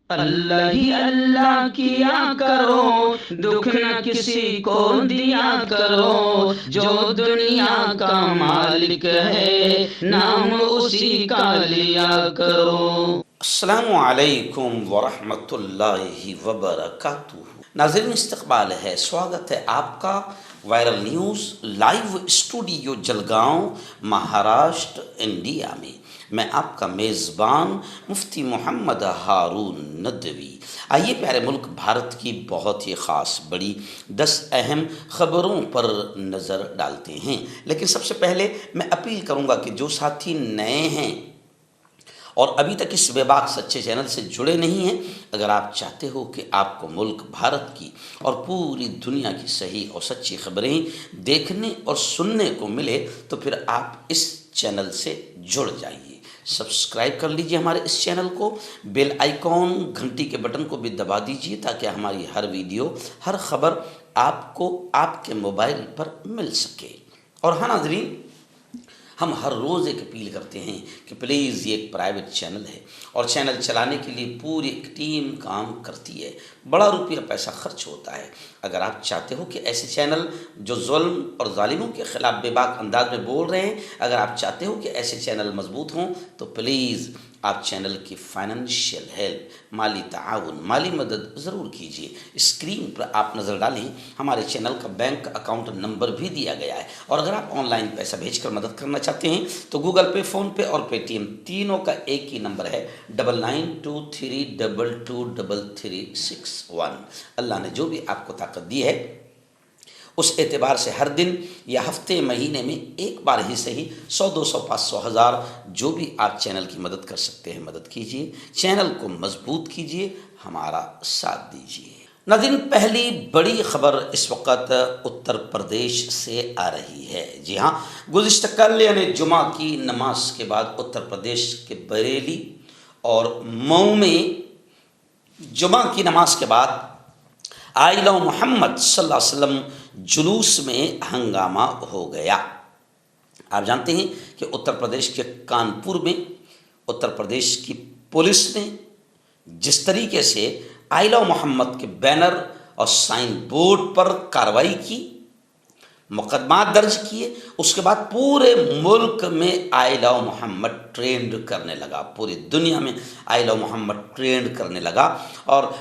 अल्लाह ही अल्लाह किया करो, दुख न किसी को दिया करो, जो दुनिया का मालिक है नाम उसी का लिया करो। अस्सलामु अलैकुम वरहमतुल्लाहि वबरकातुहू। नाज़रीन, इस्तकबाल है, स्वागत है आपका viral news live studio Jalgaon, Maharashtra, India में। मैं आपका मेज़बान मुफ्ती मोहम्मद हारून नदवी। आइए प्यारे मुल्क भारत की बहुत ही ख़ास बड़ी 10 अहम ख़बरों पर नज़र डालते हैं। लेकिन सबसे पहले मैं अपील करूँगा कि जो साथी नए हैं और अभी तक इस बेबाक सच्चे चैनल से जुड़े नहीं हैं, अगर आप चाहते हो कि आपको मुल्क भारत की और पूरी दुनिया की सही और सच्ची खबरें देखने और सुनने को मिले, तो फिर आप इस चैनल से जुड़ जाइए। सब्सक्राइब कर लीजिए हमारे इस चैनल को, बेल आइकॉन घंटी के बटन को भी दबा दीजिए ताकि हमारी हर वीडियो, हर खबर आपको आपके मोबाइल पर मिल सके। और हाँ नाज़रीन, हम हर रोज़ एक अपील करते हैं कि प्लीज़, ये एक प्राइवेट चैनल है और चैनल चलाने के लिए पूरी एक टीम काम करती है, बड़ा रुपया पैसा खर्च होता है। अगर आप चाहते हो कि ऐसे चैनल जो जुल्म और जालिमों के ख़िलाफ़ बेबाक अंदाज में बोल रहे हैं, अगर आप चाहते हो कि ऐसे चैनल मजबूत हों, तो प्लीज़ आप चैनल की फाइनेंशियल हेल्प, माली ताउन, माली मदद ज़रूर कीजिए। स्क्रीन पर आप नज़र डालें, हमारे चैनल का बैंक अकाउंट नंबर भी दिया गया है। और अगर आप ऑनलाइन पैसा भेजकर मदद करना चाहते हैं तो गूगल पे, फ़ोन पे और पेटीएम तीनों का एक ही नंबर है, 9923223361। अल्लाह ने जो भी आपको ताकत दी है, उस एतबार से हर दिन या हफ्ते महीने में एक बार ही सही 100, 200, 500, 1000 जो भी आप चैनल की मदद कर सकते हैं मदद कीजिए, चैनल को मजबूत कीजिए, हमारा साथ दीजिए। नाज़रीन, पहली बड़ी खबर इस वक्त उत्तर प्रदेश से आ रही है। जी हाँ, गुज़िश्ता कल यानी जुमा की नमाज के बाद उत्तर प्रदेश के बरेली और मऊ में जुमा की नमाज के बाद आइला मोहम्मद सल्लल्लाहु अलैहि वसल्लम जुलूस में हंगामा हो गया। आप जानते हैं कि उत्तर प्रदेश के कानपुर में उत्तर प्रदेश की पुलिस ने जिस तरीके से आइला मोहम्मद के बैनर और साइन बोर्ड पर कार्रवाई की, मुकदमा दर्ज किए, उसके बाद पूरे मुल्क में आइला मोहम्मद ट्रेंड करने लगा, पूरी दुनिया में आइला मोहम्मद ट्रेंड करने लगा। और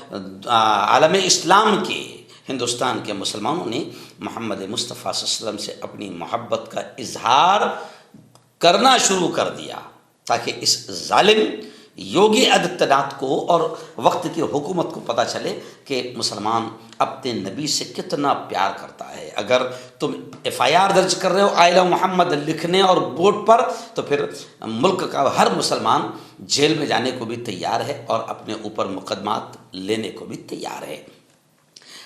आलम इस्लाम के, हिंदुस्तान के मुसलमानों ने मोहम्मद मुस्तफ़ा सल्लल्लाहु अलैहि वसल्लम से अपनी मोहब्बत का इजहार करना शुरू कर दिया ताकि इस जालिम योगी आदित्यनाथ को और वक्त की हुकूमत को पता चले कि मुसलमान अपने नबी से कितना प्यार करता है। अगर तुम FIR दर्ज कर रहे हो आइला मोहम्मद लिखने और बोर्ड पर, तो फिर मुल्क का हर मुसलमान जेल में जाने को भी तैयार है और अपने ऊपर मुकदमात लेने को भी तैयार है।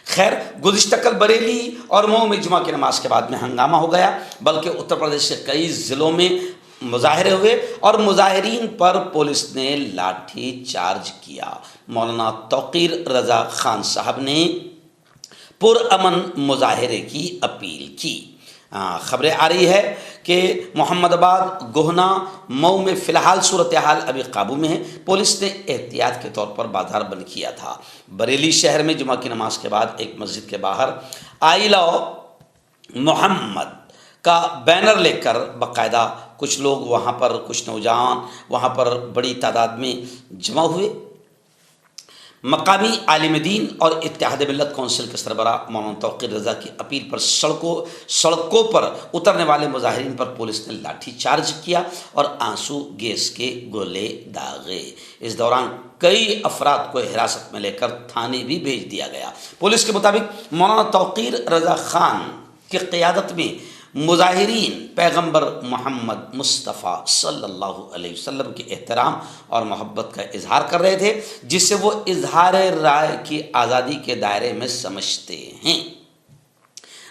खैर, गुज़िश्ता कल बरेली और मऊ में जुमा की नमाज के बाद में हंगामा हो गया, बल्कि उत्तर प्रदेश के कई ज़िलों में मुजाहरे हुए और मुजाहिरीन पर पुलिस ने लाठी चार्ज किया। मौलाना तौकीर रज़ा खान साहब ने पुरअमन मुजाहरे की अपील की। खबरें आ रही है कि मोहम्मदाबाद, गोहना, मऊ में फ़िलहाल सूरत हाल अभी काबू में है। पुलिस ने एहतियात के तौर पर बाजार बंद किया था। बरेली शहर में जुमा की नमाज के बाद एक मस्जिद के बाहर आइला मोहम्मद का बैनर लेकर बाकायदा कुछ लोग वहाँ पर, कुछ नौजवान वहाँ पर बड़ी तादाद में जमा हुए। मकामी आलिम दीन और इत्तेहाद मिल्लत कौंसिल के सरबरा मौलाना तौकीर रज़ा की अपील पर सड़कों पर उतरने वाले मुजाहिरीन पर पुलिस ने लाठी चार्ज किया और आंसू गैस के गोले दागे। इस दौरान कई अफराद को हिरासत में लेकर थाने भी भेज दिया गया। पुलिस के मुताबिक मौलाना तौकीर रज़ा खान की क़ियादत में मुजाहिरीन पैगंबर मोहम्मद मुस्तफ़ा सल्लल्लाहु अलैहि वसल्लम के एहतराम और मोहब्बत का इजहार कर रहे थे, जिसे वो इजहार राय की आज़ादी के दायरे में समझते हैं।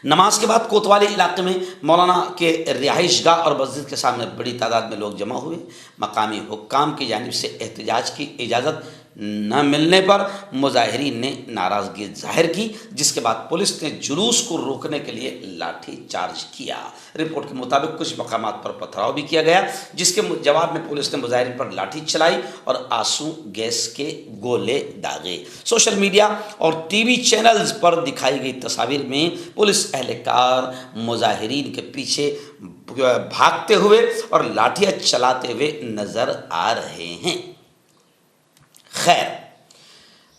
नमाज के बाद कोतवाली इलाके में मौलाना के रिहाइशगाह और मस्जिद के सामने बड़ी तादाद में लोग जमा हुए। मकामी हुक्काम की जानिब से एहतजाज की इजाज़त न मिलने पर मुजाहिरीन ने नाराज़गी जाहिर की, जिसके बाद पुलिस ने जुलूस को रोकने के लिए लाठी चार्ज किया। रिपोर्ट के मुताबिक कुछ मकामात पर पथराव भी किया गया, जिसके जवाब में पुलिस ने मुजाहिरीन पर लाठी चलाई और आंसू गैस के गोले दागे। सोशल मीडिया और टीवी चैनल्स पर दिखाई गई तस्वीर में पुलिस एहलकार मुजाहिरीन के पीछे भागते हुए और लाठियां चलाते हुए नजर आ रहे हैं। खैर,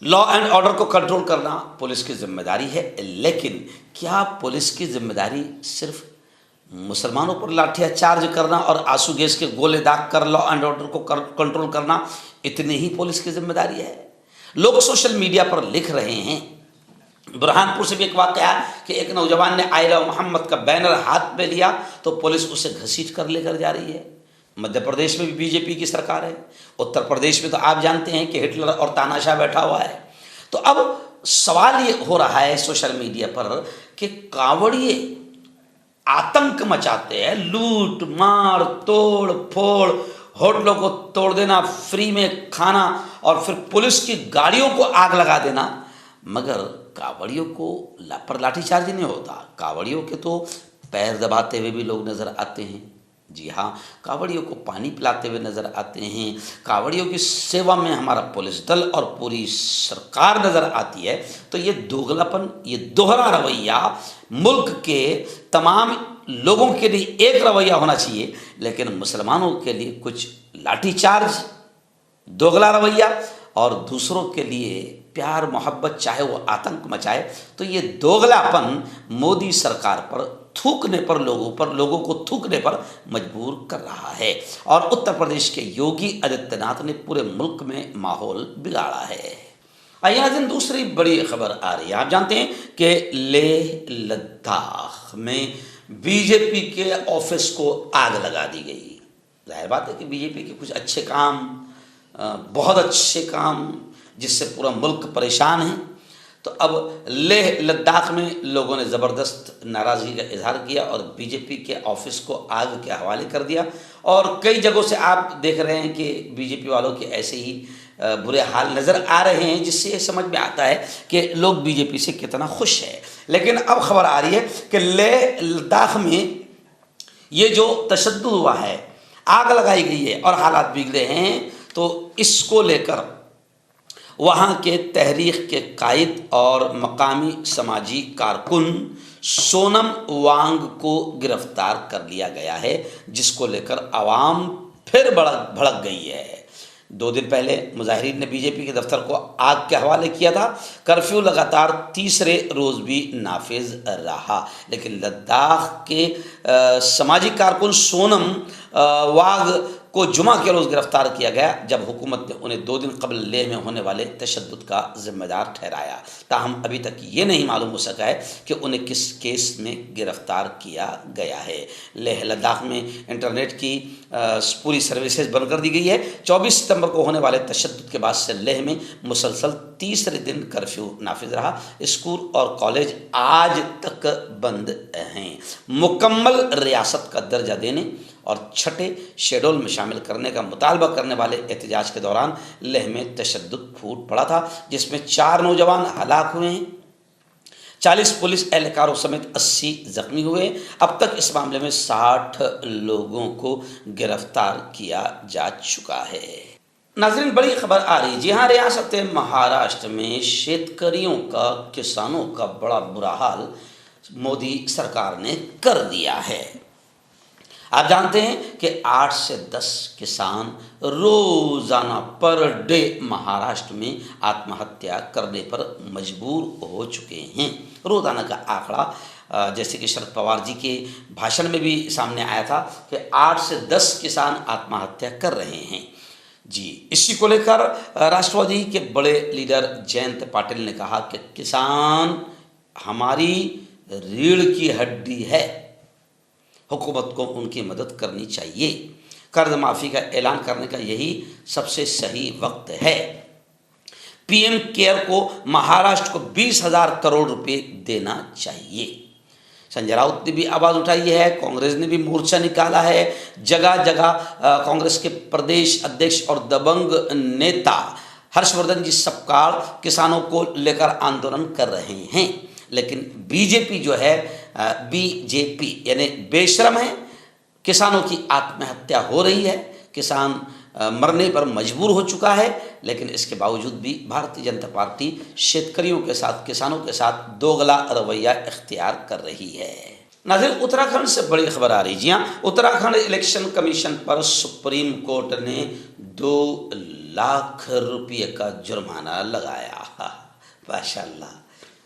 लॉ एंड ऑर्डर को कंट्रोल करना पुलिस की जिम्मेदारी है, लेकिन क्या पुलिस की जिम्मेदारी सिर्फ मुसलमानों पर लाठियां चार्ज करना और आंसू गैस के गोले दाग कर लॉ एंड ऑर्डर को कंट्रोल करना इतनी ही पुलिस की जिम्मेदारी है? लोग सोशल मीडिया पर लिख रहे हैं। बुरहानपुर से भी एक वाक़या है कि एक नौजवान ने आइला मोहम्मद का बैनर हाथ में लिया तो पुलिस उसे घसीट कर लेकर जा रही है। मध्य प्रदेश में भी बीजेपी की सरकार है। उत्तर प्रदेश में तो आप जानते हैं कि हिटलर और तानाशाह बैठा हुआ है। तो अब सवाल ये हो रहा है सोशल मीडिया पर कि कांवड़िए आतंक मचाते हैं, लूट मार तोड़ फोड़, होटलों को तोड़ देना, फ्री में खाना और फिर पुलिस की गाड़ियों को आग लगा देना, मगर कांवड़ियों को पर लाठीचार्ज नहीं होता। कांवड़ियों के तो पैर दबाते हुए भी लोग नज़र आते हैं। जी हाँ, कांवड़ियों को पानी पिलाते हुए नज़र आते हैं। कांवड़ियों की सेवा में हमारा पुलिस दल और पूरी सरकार नज़र आती है। तो ये दोगलापन, ये दोहरा रवैया मुल्क के तमाम लोगों के लिए एक रवैया होना चाहिए, लेकिन मुसलमानों के लिए कुछ लाठीचार्ज, दोगला रवैया और दूसरों के लिए प्यार मोहब्बत, चाहे वो आतंक मचाए। तो ये दोगलापन मोदी सरकार पर थूकने पर, लोगों को थूकने पर मजबूर कर रहा है। और उत्तर प्रदेश के योगी आदित्यनाथ ने पूरे मुल्क में माहौल बिगाड़ा है। आइए नाज़रीन, दूसरी बड़ी खबर आ रही है। आप जानते हैं कि लेह लद्दाख में बीजेपी के ऑफिस को आग लगा दी गई। जाहिर बात है कि बीजेपी के कुछ अच्छे काम, बहुत अच्छे काम जिससे पूरा मुल्क परेशान है। तो अब लेह लद्दाख में लोगों ने ज़बरदस्त नाराज़गी का इजहार किया और बीजेपी के ऑफिस को आग के हवाले कर दिया। और कई जगहों से आप देख रहे हैं कि बीजेपी वालों के ऐसे ही बुरे हाल नज़र आ रहे हैं, जिससे ये समझ में आता है कि लोग बीजेपी से कितना खुश हैं। लेकिन अब खबर आ रही है कि लेह लद्दाख में ये जो तशद्दुद हुआ है, आग लगाई गई है और हालात बिगड़े हैं, तो इसको लेकर वहाँ के तहरीक के कायद और मकामी समाजी कारकुन सोनम वांग को गिरफ्तार कर लिया गया है, जिसको लेकर आवाम फिर भड़क गई है। 2 दिन पहले मुजाहिरीन ने बीजेपी के दफ्तर को आग के हवाले किया था। कर्फ्यू लगातार तीसरे रोज़ भी नाफिज रहा, लेकिन लद्दाख के समाजी कारकुन सोनम वांग को जुमा के रोज़ गिरफ्तार किया गया, जब हुकूमत ने उन्हें 2 दिन कबल लेह में होने वाले तशद्दुद का जिम्मेदार ठहराया। ताहम अभी तक ये नहीं मालूम हो सका है कि उन्हें किस केस में गिरफ्तार किया गया है। लेह लद्दाख में इंटरनेट की पूरी सर्विसेज बंद कर दी गई है। 24 सितंबर को होने वाले तशद्दुद के बाद से लेह में मुसलसल तीसरे दिन कर्फ्यू नाफिज रहा। स्कूल और कॉलेज आज तक बंद हैं। मुकम्मल रियासत का दर्जा देने और छठे शेड्यूल में शामिल करने का मुतालबा करने वाले एहतजाज के दौरान लेह में तशद्दुद फूट पड़ा था, जिसमें 4 नौजवान हलाक हुए हैं, 40 पुलिस एहलकारों समेत 80 जख्मी हुए। अब तक इस मामले में 60 लोगों को गिरफ्तार किया जा चुका है। नाज़रीन, बड़ी खबर आ रही है। जी हाँ, रियासत महाराष्ट्र में शेतकरियों का, किसानों का बड़ा बुरा हाल मोदी सरकार ने कर दिया है। आप जानते हैं कि 8 से 10 किसान रोज़ाना पर डे महाराष्ट्र में आत्महत्या करने पर मजबूर हो चुके हैं। रोज़ाना का आंकड़ा जैसे कि शरद पवार जी के भाषण में भी सामने आया था कि 8 से 10 किसान आत्महत्या कर रहे हैं। जी, इसी को लेकर राष्ट्रवादी के बड़े लीडर जयंत पाटिल ने कहा कि किसान हमारी रीढ़ की हड्डी है, हुकूमत को उनकी मदद करनी चाहिए। कर्ज माफ़ी का ऐलान करने का यही सबसे सही वक्त है। पीएम केयर को महाराष्ट्र को 20,000 करोड़ रुपए देना चाहिए। संजय राउत ने भी आवाज़ उठाई है, कांग्रेस ने भी मोर्चा निकाला है। जगह जगह कांग्रेस के प्रदेश अध्यक्ष और दबंग नेता हर्षवर्धन जी सबकाल किसानों को लेकर आंदोलन कर रहे हैं, लेकिन बीजेपी जो है बीजेपी यानी बेशरम है। किसानों की आत्महत्या हो रही है, किसान मरने पर मजबूर हो चुका है, लेकिन इसके बावजूद भी भारतीय जनता पार्टी शेतकरियों के साथ, किसानों के साथ दोगला रवैया इख्तियार कर रही है। नाज़रीन, उत्तराखंड से बड़ी खबर आ रही। जी हाँ, उत्तराखंड इलेक्शन कमीशन पर सुप्रीम कोर्ट ने 2 लाख रुपये का जुर्माना लगाया। माशाअल्लाह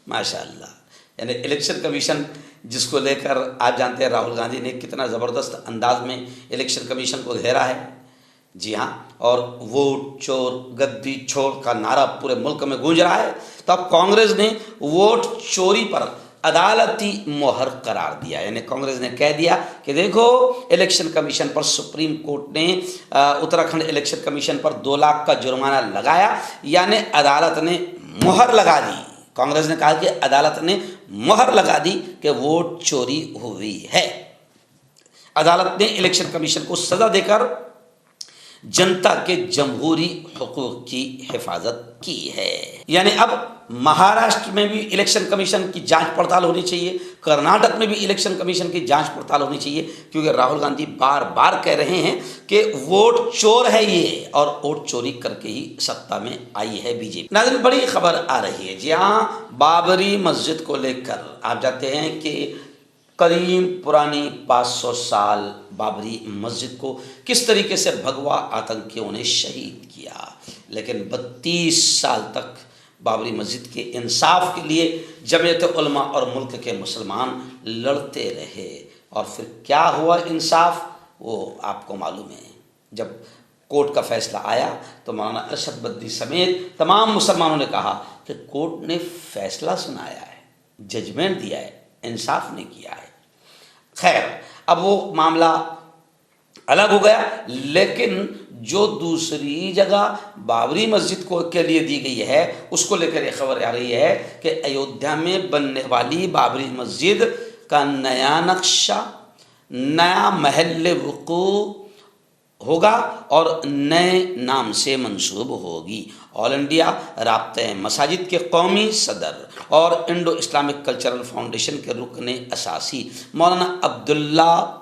माशाअल्लाह। यानी इलेक्शन कमीशन जिसको लेकर आप जानते हैं राहुल गांधी ने कितना ज़बरदस्त अंदाज में इलेक्शन कमीशन को घेरा है। जी हाँ, और वोट चोर गद्दी छोड़ का नारा पूरे मुल्क में गूंज रहा है। तो अब कांग्रेस ने वोट चोरी पर अदालती मोहर करार दिया। यानी कांग्रेस ने कह दिया कि देखो, इलेक्शन कमीशन पर सुप्रीम कोर्ट ने उत्तराखंड इलेक्शन कमीशन पर 2 लाख का जुर्माना लगाया, यानी अदालत ने मोहर लगा दी। कांग्रेस ने कहा कि अदालत ने मोहर लगा दी कि वोट चोरी हुई है। अदालत ने इलेक्शन कमीशन को सजा देकर जनता के जमहूरी हुकूक की हिफाजत की है। यानी अब महाराष्ट्र में भी इलेक्शन कमीशन की जांच पड़ताल होनी चाहिए, कर्नाटक में भी इलेक्शन कमीशन की जांच पड़ताल होनी चाहिए, क्योंकि राहुल गांधी बार बार कह रहे हैं कि वोट चोर है ये, और वोट चोरी करके ही सत्ता में आई है बीजेपी। नाज़रीन, बड़ी खबर आ रही है। जी हाँ, बाबरी मस्जिद को लेकर आप जानते हैं कि करीब पुरानी 500 साल बाबरी मस्जिद को किस तरीके से भगवा आतंकियों ने शहीद किया, लेकिन 32 साल तक बाबरी मस्जिद के इंसाफ के लिए जमीयत उलमा और मुल्क के मुसलमान लड़ते रहे। और फिर क्या हुआ इंसाफ, वो आपको मालूम है। जब कोर्ट का फैसला आया तो मौलाना अरशद बद्री समेत तमाम मुसलमानों ने कहा कि कोर्ट ने फैसला सुनाया है, जजमेंट दिया है, इंसाफ ने किया है। खैर, अब वो मामला अलग हो गया, लेकिन जो दूसरी जगह बाबरी मस्जिद को के लिए दी गई है उसको लेकर एक खबर आ रही है कि अयोध्या में बनने वाली बाबरी मस्जिद का नया नक्शा, नया महल वुकू होगा और नए नाम से मंसूब होगी। ऑल इंडिया राब्ते मसाजिद के कौमी सदर और इंडो इस्लामिक कल्चरल फाउंडेशन के रुकने असासी मौलाना अब्दुल्ला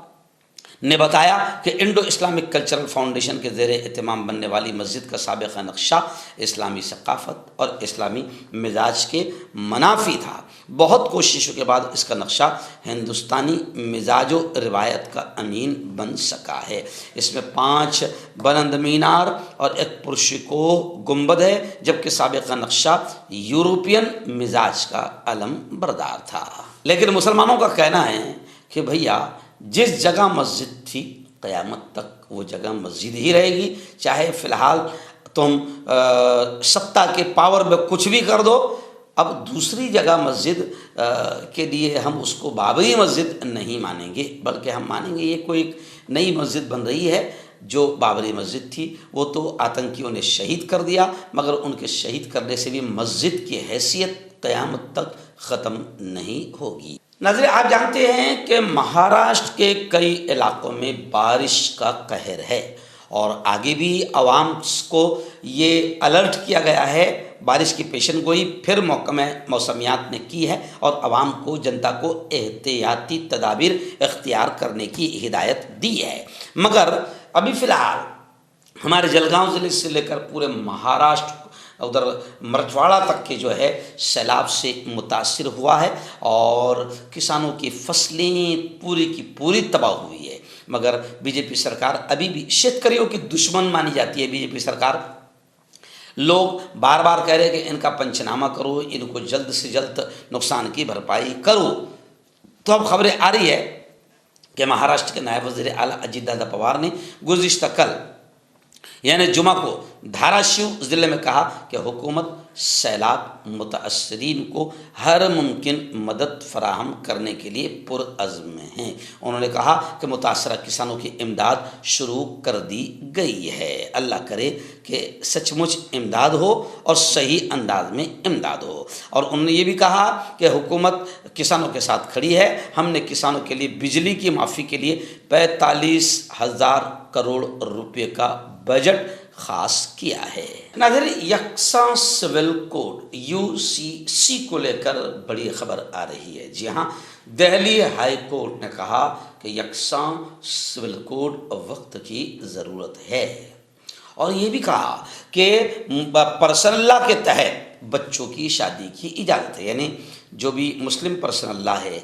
ने बताया कि इंडो इस्लामिक कल्चरल फाउंडेशन के ज़ेरे एहतमाम बनने वाली मस्जिद का साबिक़ा नक्शा इस्लामी सकाफ़त और इस्लामी मिजाज के मनाफी था। बहुत कोशिशों के बाद इसका नक्शा हिंदुस्तानी मिजाज व रिवायत का अमीन बन सका है। इसमें 5 बुलंद मीनार और एक पुरशिको गुंबद है, जबकि साबिक़ा नक्शा यूरोपियन मिजाज का अलम बरदार था। लेकिन मुसलमानों का कहना है कि भैया, जिस जगह मस्जिद थी क़यामत तक वो जगह मस्जिद ही रहेगी, चाहे फ़िलहाल तुम सत्ता के पावर में कुछ भी कर दो। अब दूसरी जगह मस्जिद के लिए हम उसको बाबरी मस्जिद नहीं मानेंगे, बल्कि हम मानेंगे ये कोई नई मस्जिद बन रही है। जो बाबरी मस्जिद थी वो तो आतंकियों ने शहीद कर दिया, मगर उनके शहीद करने से भी मस्जिद की हैसियत क़यामत तक ख़त्म नहीं होगी। नाज़रीन, आप जानते हैं कि महाराष्ट्र के कई इलाकों में बारिश का कहर है और आगे भी आवाम को ये अलर्ट किया गया है। बारिश की पेशन गोई फिर महकमा मौसमियात ने की है और आवाम को, जनता को एहतियाती तदाबीर इख्तियार करने की हिदायत दी है। मगर अभी फ़िलहाल हमारे जलगांव ज़िले से लेकर पूरे महाराष्ट्र उधर मराठवाड़ा तक के जो है सैलाब से मुतासिर हुआ है और किसानों की फसलें पूरी की पूरी तबाह हुई है। मगर बीजेपी सरकार अभी भी शेतकरियों की दुश्मन मानी जाती है। बीजेपी सरकार, लोग बार बार कह रहे हैं कि इनका पंचनामा करो, इनको जल्द से जल्द नुकसान की भरपाई करो। तो अब खबरें आ रही है कि महाराष्ट्र के नायब वज़ीर आला अजीत दादा पवार ने गुज़िश्ता कल यानी जुमा को धाराशिव ज़िले में कहा कि हुकूमत सैलाब मुतासरीन को हर मुमकिन मदद फराहम करने के लिए पुरअज़्म है। उन्होंने कहा कि मुतासरा किसानों की इमदाद शुरू कर दी गई है। अल्लाह करे कि सचमुच इमदाद हो और सही अंदाज में इमदाद हो। और उन्होंने ये भी कहा कि हुकूमत किसानों के साथ खड़ी है। हमने किसानों के लिए बिजली की माफ़ी के लिए 45,000 करोड़ रुपये का बजट खास किया है। नाज़रीन, यकसा सिविल कोड UCC को लेकर बड़ी खबर आ रही है। जी हाँ, दिल्ली हाई कोर्ट ने कहा कि यकसा सिविल कोड वक्त की ज़रूरत है और ये भी कहा कि पर्सनल लॉ के तहत बच्चों की शादी की इजाज़त है। यानी जो भी मुस्लिम पर्सनल लॉ है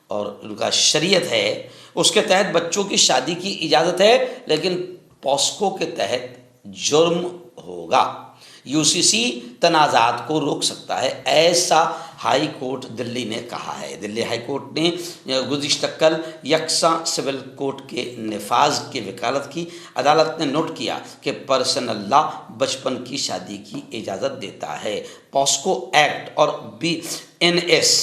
और उनका शरीयत है उसके तहत बच्चों की शादी की इजाज़त है, लेकिन पॉस्को के तहत जुर्म होगा। UCC तनाज़ात को रोक सकता है, ऐसा हाई कोर्ट दिल्ली ने कहा है। दिल्ली हाई कोर्ट ने गुज़िश्ता कल यकसा सिविल कोड के नफाज की वकालत की। अदालत ने नोट किया कि पर्सनल लॉ बचपन की शादी की इजाज़त देता है। पॉस्को एक्ट और BNS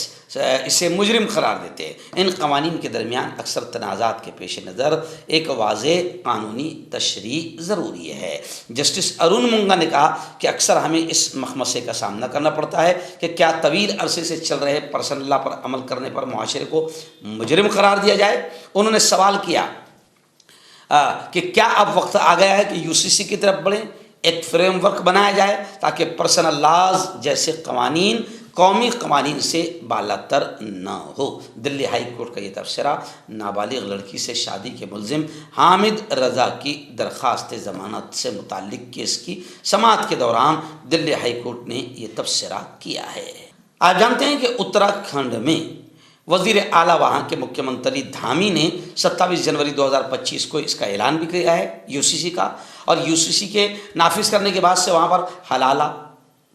इसे मुजरिम करार देते हैं। इन कवानीन के दरमियान अक्सर तनाज़ात के पेश नज़र एक वाज़ेह कानूनी तशरीह ज़रूरी है। जस्टिस अरुण मुंगा ने कहा कि अक्सर हमें इस मखमसे का सामना करना पड़ता है कि क्या तवील अरसे से चल रहे पर्सनल लॉ पर अमल करने पर मुआशरे को मुजरिम करार दिया जाए। उन्होंने सवाल किया कि क्या अब वक्त आ गया है कि UCC की तरफ बढ़ें, एक फ्रेमवर्क बनाया जाए ताकि पर्सनल लॉज जैसे कवानीन कौमी कवानीन से बालातर न हो। दिल्ली हाई कोर्ट का ये तबसरा नाबालिग लड़की से शादी के मुलजिम हामिद रज़ा की दरख्वास्त ज़मानत से मुताल्लिक केस की समाअत के दौरान दिल्ली हाई कोर्ट ने ये तबसरा किया है। आप जानते हैं कि उत्तराखंड में वज़ीर आला वहाँ के मुख्यमंत्री धामी ने 27 जनवरी 2025 को इसका ऐलान भी किया है UCC का, और UCC के नाफिज करने के बाद से वहाँ पर हलाला,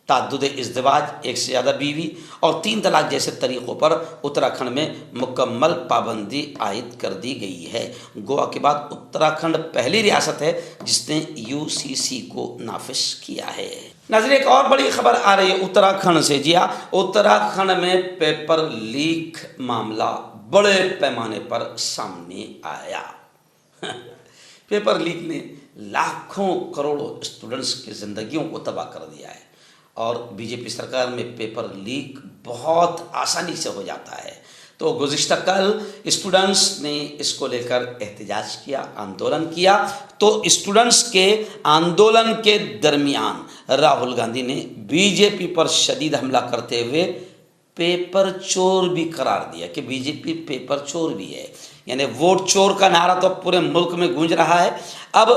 ताद्दुद इज़्दिवाज, एक से ज़्यादा बीवी और 3 तलाक जैसे तरीक़ों पर उत्तराखंड में मुकम्मल पाबंदी आयद कर दी गई है। गोवा के बाद उत्तराखंड पहली रियासत है जिसने UCC को नाफिज किया है। नाज़रीन, एक और बड़ी खबर आ रही है उत्तराखंड से। जी हाँ, उत्तराखंड में पेपर लीक मामला बड़े पैमाने पर सामने आया। पेपर लीक ने लाखों करोड़ों स्टूडेंट्स की ज़िंदगियों को तबाह कर दिया है और बीजेपी सरकार में पेपर लीक बहुत आसानी से हो जाता है। तो गुज़िश्ता कल स्टूडेंट्स ने इसको लेकर एहतजाज किया, आंदोलन किया। तो स्टूडेंट्स के आंदोलन के दरमियान राहुल गांधी ने बीजेपी पर शदीद हमला करते हुए पेपर चोर भी करार दिया कि बीजेपी पेपर चोर भी है। यानी वोट चोर का नारा तो पूरे मुल्क में गूंज रहा है। अब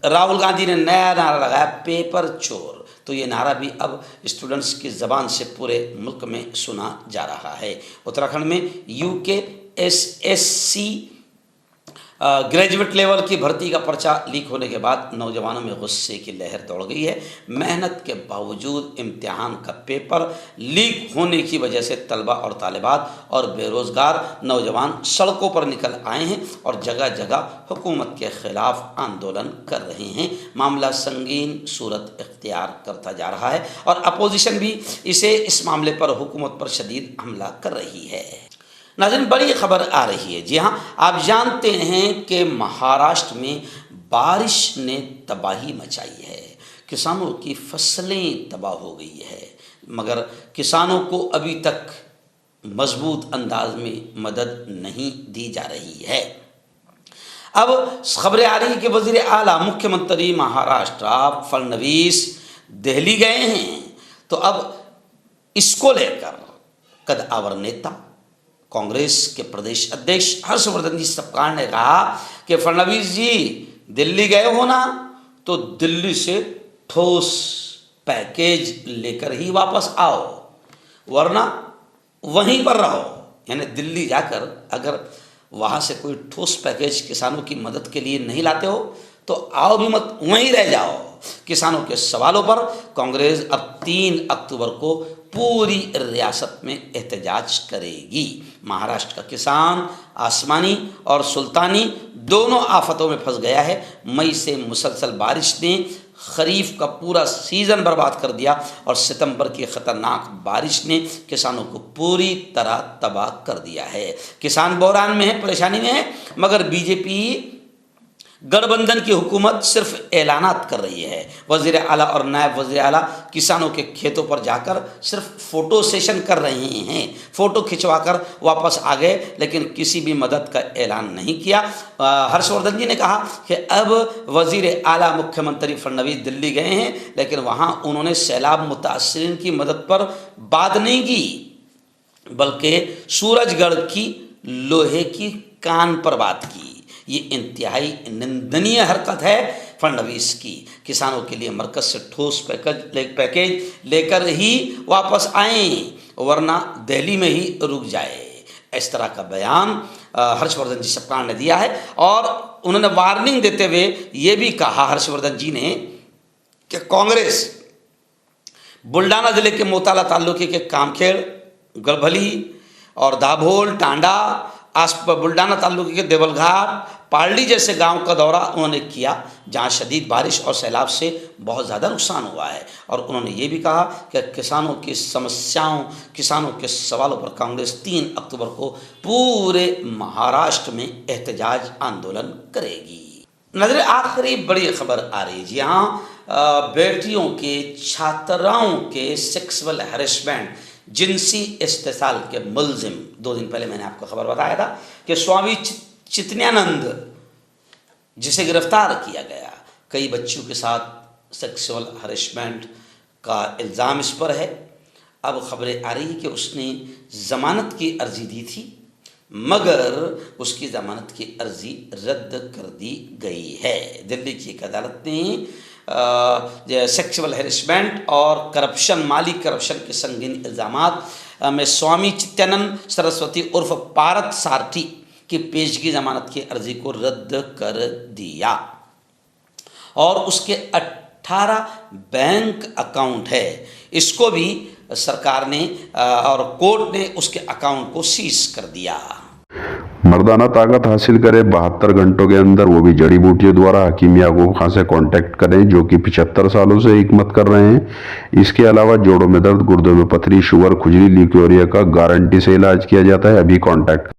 राहुल गांधी ने नया नारा लगाया, पेपर चोर। तो ये नारा भी अब स्टूडेंट्स की ज़बान से पूरे मुल्क में सुना जा रहा है। उत्तराखंड में UKSSC ग्रेजुएट लेवल की भर्ती का पर्चा लीक होने के बाद नौजवानों में गुस्से की लहर दौड़ गई है। मेहनत के बावजूद इम्तिहान का पेपर लीक होने की वजह से तलबा और तालिबात और बेरोज़गार नौजवान सड़कों पर निकल आए हैं और जगह जगह हुकूमत के ख़िलाफ़ आंदोलन कर रहे हैं। मामला संगीन सूरत इख्तियार करता जा रहा है और अपोजिशन भी इस मामले पर हुकूमत पर शदीद हमला कर रही है। नाज़रीन, बड़ी खबर आ रही है। जी हाँ, आप जानते हैं कि महाराष्ट्र में बारिश ने तबाही मचाई है, किसानों की फसलें तबाह हो गई है, मगर किसानों को अभी तक मजबूत अंदाज में मदद नहीं दी जा रही है। अब खबरें आ रही है कि वज़ीर आला मुख्यमंत्री महाराष्ट्र फडणवीस दिल्ली गए हैं। तो अब इसको लेकर कद्दावर नेता कांग्रेस के प्रदेश अध्यक्ष हर्षवर्धन जी सपकाळ ने कहा कि फडणवीस जी दिल्ली गए हो ना, तो दिल्ली से ठोस पैकेज लेकर ही वापस आओ, वरना वहीं पर रहो। यानी दिल्ली जाकर अगर वहाँ से कोई ठोस पैकेज किसानों की मदद के लिए नहीं लाते हो तो आओ भी मत, वहीं रह जाओ। किसानों के सवालों पर कांग्रेस अब 3 अक्टूबर को पूरी रियासत में एहतजाज करेगी। महाराष्ट्र का किसान आसमानी और सुल्तानी दोनों आफतों में फंस गया है। मई से मुसलसल बारिश ने खरीफ का पूरा सीज़न बर्बाद कर दिया और सितंबर की ख़तरनाक बारिश ने किसानों को पूरी तरह तबाह कर दिया है। किसान बहरान में है, परेशानी में है, मगर बीजेपी गठबंधन की हुकूमत सिर्फ ऐलानात कर रही है। वज़ीर आला और नायब वज़ीर आला किसानों के खेतों पर जाकर सिर्फ फ़ोटो सेशन कर रहे हैं, फ़ोटो खिंचवाकर वापस आ गए, लेकिन किसी भी मदद का ऐलान नहीं किया। हर्षवर्धन जी ने कहा कि अब वज़ीर आला मुख्यमंत्री फडणवीस दिल्ली गए हैं, लेकिन वहाँ उन्होंने सैलाब मुतासरीन की मदद पर बात नहीं की, बल्कि सूरजगढ़ की लोहे की कान पर बात की। ये इंतहाई निंदनीय हरकत है फडणवीस की। किसानों के लिए मरकज से ठोस पैकेज लेकर ही वापस आए, वरना दिल्ली में ही रुक जाए। इस तरह का बयान हर्षवर्धन जी सरकार ने दिया है। और उन्होंने वार्निंग देते हुए ये भी कहा हर्षवर्धन जी ने कि कांग्रेस बुल्डाना जिले के मोताला तालुके के कामखेड़, गढ़भली और दाभोल, टांडा, बुल्डाना तालुके के देवलघाट, पालड़ी जैसे गांव का दौरा उन्होंने किया, जहां शदीद बारिश और सैलाब से बहुत ज़्यादा नुकसान हुआ है। और उन्होंने ये भी कहा कि किसानों की समस्याओं, किसानों के सवालों पर कांग्रेस 3 अक्टूबर को पूरे महाराष्ट्र में एहतजाज आंदोलन करेगी। नजर आखिरी बड़ी खबर आ रही है जी हाँ, बेटियों के, छात्राओं के सेक्सुअल हैरेसमेंट, जिनसी इस्तेसाल के मुलजिम, 2 दिन पहले मैंने आपको खबर बताया था कि स्वामी चितन्यानंद, जिसे गिरफ्तार किया गया, कई बच्चों के साथ सेक्सुअल हरेसमेंट का इल्ज़ाम इस पर है। अब खबरें आ रही है कि उसने ज़मानत की अर्जी दी थी, मगर उसकी ज़मानत की अर्जी रद्द कर दी गई है। दिल्ली की एक अदालत ने सेक्सुअल हैरेसमेंट और करप्शन, माली करप्शन के संगीन इल्ज़ामात में स्वामी चित्यानंद सरस्वती उर्फ पारथ सारथी की पेशगी ज़मानत की अर्जी को रद्द कर दिया। और उसके 18 बैंक अकाउंट है, इसको भी सरकार ने और कोर्ट ने उसके अकाउंट को सीज कर दिया। मर्दाना ताकत हासिल करें 72 घंटों के अंदर, वो भी जड़ी बूटियों द्वारा। हकीम याकूब खान से कांटेक्ट करें, जो कि 75 सालों से हिकमत कर रहे हैं। इसके अलावा जोड़ों में दर्द, गुर्दों में पथरी, शुगर, खुजली, ल्यूकेरिया का गारंटी से इलाज किया जाता है। अभी कांटेक्ट